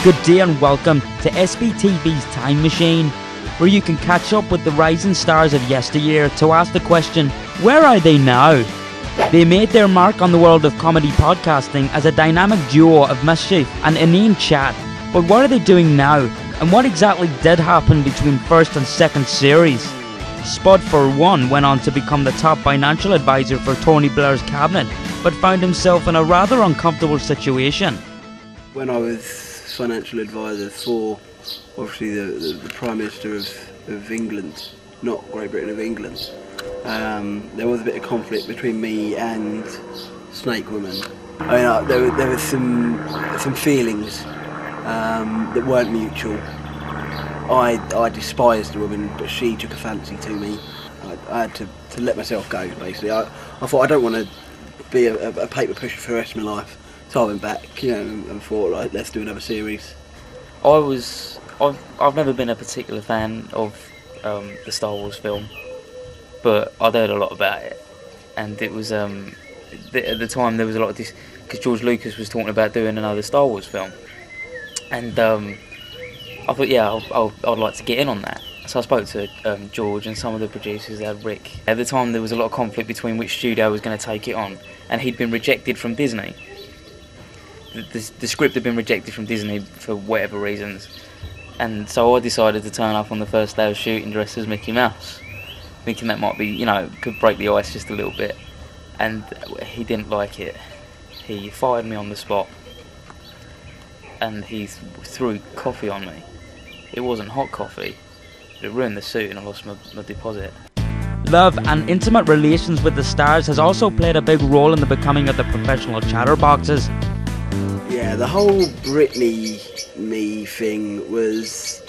Good day and welcome to SBTV's Time Machine, where you can catch up with the rising stars of yesteryear to ask the question, where are they now? They made their mark on the world of comedy podcasting as a dynamic duo of mischief and inane chat, but what are they doing now, and what exactly did happen between first and second series? Spud, for one, went on to become the top financial advisor for Tony Blair's cabinet, but found himself in a rather uncomfortable situation. When I was financial advisor for, obviously, the Prime Minister of England, not Great Britain, of England, there was a bit of conflict between me and Snake Woman. I mean, there was some feelings that weren't mutual. I despised the woman, but she took a fancy to me. I had to let myself go, basically. I thought I don't want to be a paper pusher for the rest of my life. So I went back, and thought, right, let's do another series. I've never been a particular fan of the Star Wars film, but I'd heard a lot about it, and it was at the time there was a lot of this because George Lucas was talking about doing another Star Wars film, and I thought, yeah, I'd like to get in on that. So I spoke to George and some of the producers, Rick. At the time there was a lot of conflict between which studio was going to take it on, and he'd been rejected from Disney. The script had been rejected from Disney for whatever reasons, and so I decided to turn up on the first day of shooting dressed as Mickey Mouse, thinking that might be, could break the ice just a little bit, and he didn't like it. He fired me on the spot, and he threw coffee on me. It wasn't hot coffee, but it ruined the suit and I lost my deposit. Love and intimate relations with the stars has also played a big role in the becoming of the professional chatterboxes. Yeah, the whole Britney me thing was,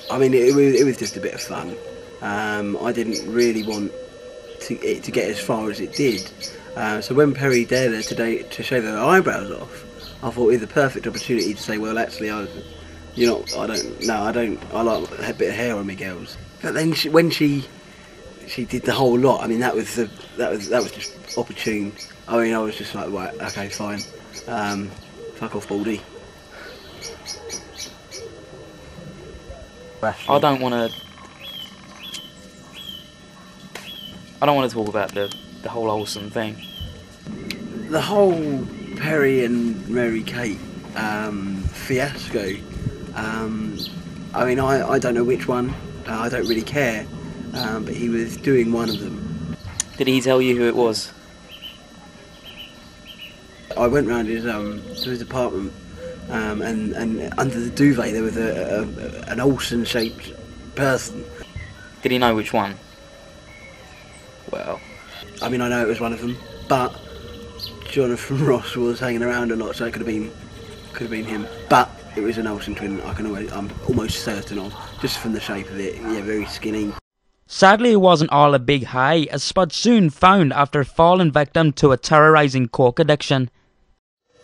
I mean, it was just a bit of fun. I didn't really want it to get as far as it did. So when Perry dared her today to shave her eyebrows off, I thought it was the perfect opportunity to say, well, actually, I like a bit of hair on me, girls. But then when she did the whole lot, I mean, that was just opportune. I mean, I was just like, right, okay, fine. Fuck off, Baldy. I don't want to talk about the whole Olsen thing. The whole Perry and Mary Kate fiasco. I mean, I don't know which one. I don't really care. But he was doing one of them. Did he tell you who it was? I went round to his apartment, and under the duvet there was an Olsen-shaped person. Did he know which one? Well, I mean, I know it was one of them, but Jonathan Ross was hanging around a lot, so it could have been him. But it was an Olsen twin. I'm almost certain of, just from the shape of it. Yeah, very skinny. Sadly, it wasn't all a big high, as Spud soon found after falling victim to a terrorising coke addiction.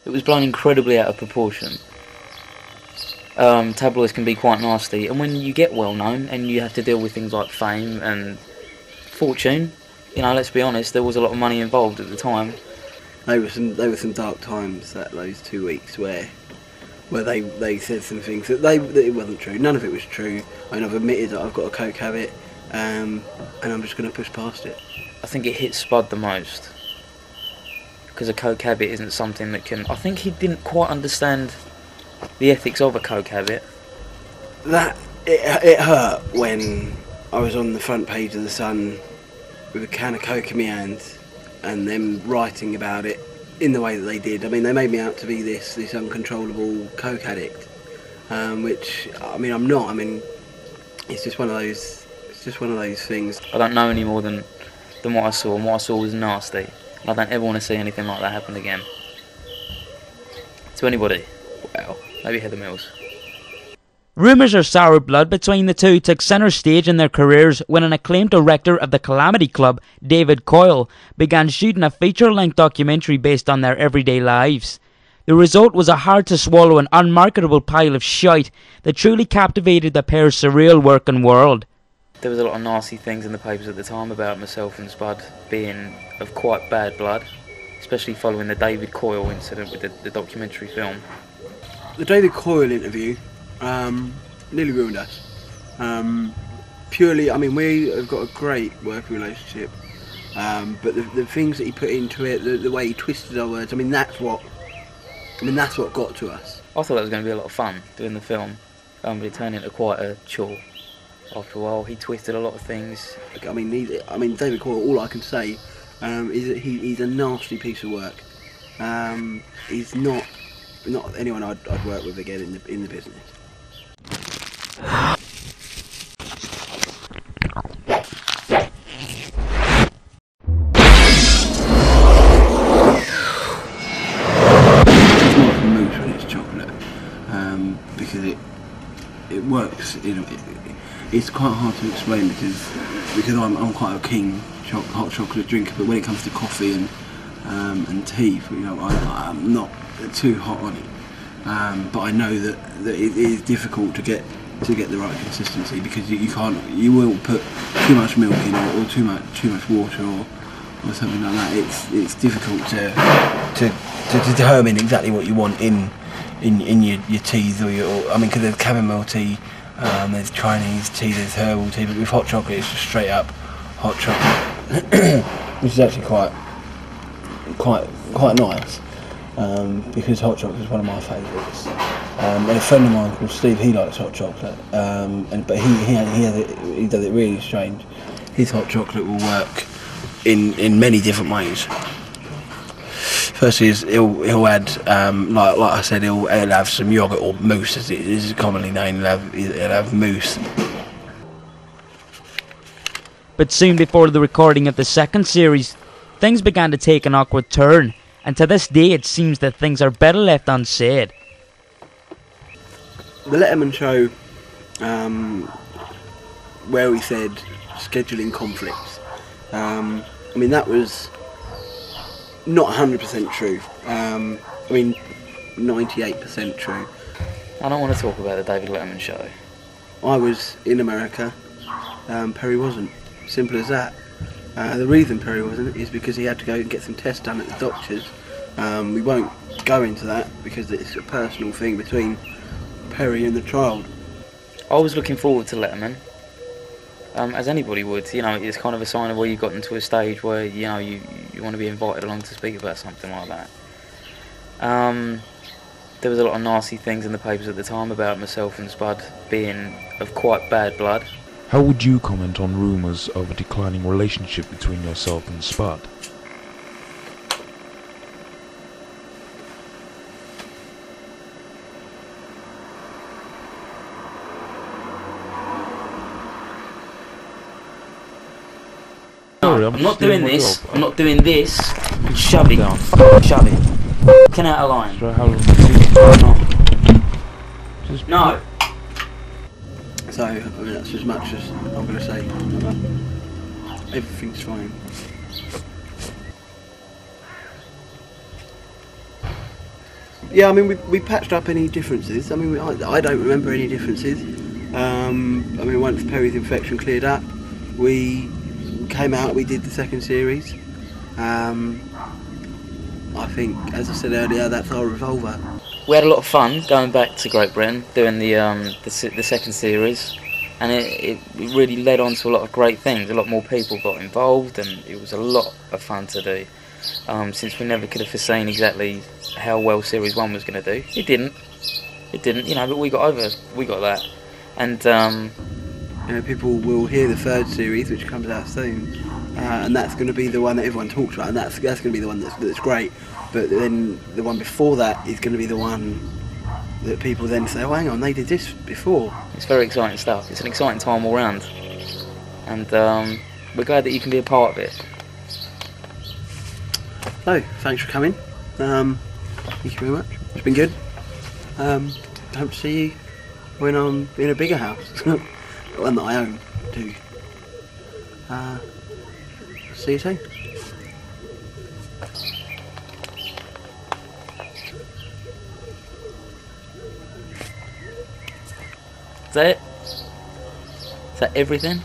It was blown incredibly out of proportion. Tabloids can be quite nasty, and when you get well known and you have to deal with things like fame and fortune, let's be honest, there was a lot of money involved at the time. There were some dark times those 2 weeks where they said some things that it wasn't true. None of it was true. I mean, I've admitted that I've got a coke habit, and I'm just going to push past it. I think it hit Spud the most, because a coke habit isn't something that can... I think he didn't quite understand the ethics of a coke habit. It hurt when I was on the front page of The Sun with a can of coke in my hand and them writing about it in the way that they did. I mean, they made me out to be this uncontrollable coke addict, which, I mean, I'm not. I mean, it's just one of those things. I don't know any more than what I saw, and what I saw was nasty. I don't ever want to see anything like that happen again. To anybody. Well, maybe Heather Mills. Rumours of sour blood between the two took centre stage in their careers when an acclaimed director of the Calamity Club, David Coyle, began shooting a feature-length documentary based on their everyday lives. The result was a hard-to-swallow and unmarketable pile of shite that truly captivated the pair's surreal working world. There was a lot of nasty things in the papers at the time about myself and Spud being of quite bad blood, especially following the David Coyle incident with the documentary film. The David Coyle interview nearly ruined us. Purely, I mean, we have got a great working relationship, but the things that he put into it, the way he twisted our words, that's what got to us. I thought that was going to be a lot of fun doing the film, but it turned into quite a chore. After a while, he twisted a lot of things. David Coyle, all I can say is that he's a nasty piece of work. He's not anyone I'd work with again in the business. It's not like a mousse when it's chocolate, because it works. It's quite hard to explain because I'm quite a keen hot chocolate drinker, but when it comes to coffee and tea, I'm not too hot on it. But I know that it is difficult to get the right consistency, because you will put too much milk in, or too much water, or something like that. It's difficult to determine exactly what you want in your teas, because there's chamomile tea, there's Chinese tea, there's herbal tea, but with hot chocolate it's just straight up hot chocolate, which is actually quite nice, because hot chocolate is one of my favourites. And a friend of mine called Steve, he likes hot chocolate, but he does it really strange. His hot chocolate will work in many different ways. Firstly, he'll add, like I said, he'll have some yoghurt or mousse, as it is commonly known. He'll have mousse. But soon before the recording of the second series, things began to take an awkward turn, and to this day it seems that things are better left unsaid. The Letterman show, where we said scheduling conflicts, that was not 100% true. 98% true. I don't want to talk about the David Letterman show. I was in America, Perry wasn't. Simple as that. The reason Perry wasn't is because he had to go and get some tests done at the doctor's. We won't go into that because it's a personal thing between Perry and the child. I was looking forward to Letterman, as anybody would. It's kind of a sign of where you've gotten to a stage where you want to be invited along to speak about something like that. There was a lot of nasty things in the papers at the time about myself and Spud being of quite bad blood. How would you comment on rumours of a declining relationship between yourself and Spud? I'm not doing this. I'm not doing this. Shove it down. Shove it. Get out of line. So how long Just No. So, that's as much as I'm going to say. Everything's fine. Yeah, we patched up any differences. I don't remember any differences. Once Perry's infection cleared up, we came out, we did the second series. I think, as I said earlier, that's our revolver. We had a lot of fun going back to Great Britain, doing the second series, and it really led on to a lot of great things. A lot more people got involved, and it was a lot of fun to do. Since we never could have foreseen exactly how well Series 1 was going to do. It didn't, but we got that. And people will hear the third series, which comes out soon, and that's going to be the one that everyone talks about, and that's going to be the one that's great. But then the one before that is going to be the one that people then say, oh, hang on, they did this before. It's very exciting stuff. It's an exciting time all round, and we're glad that you can be a part of it. So, thanks for coming. Thank you very much. It's been good. Hope to see you when I'm in a bigger house. One that I own, too. See you soon. Is that it? Is that everything?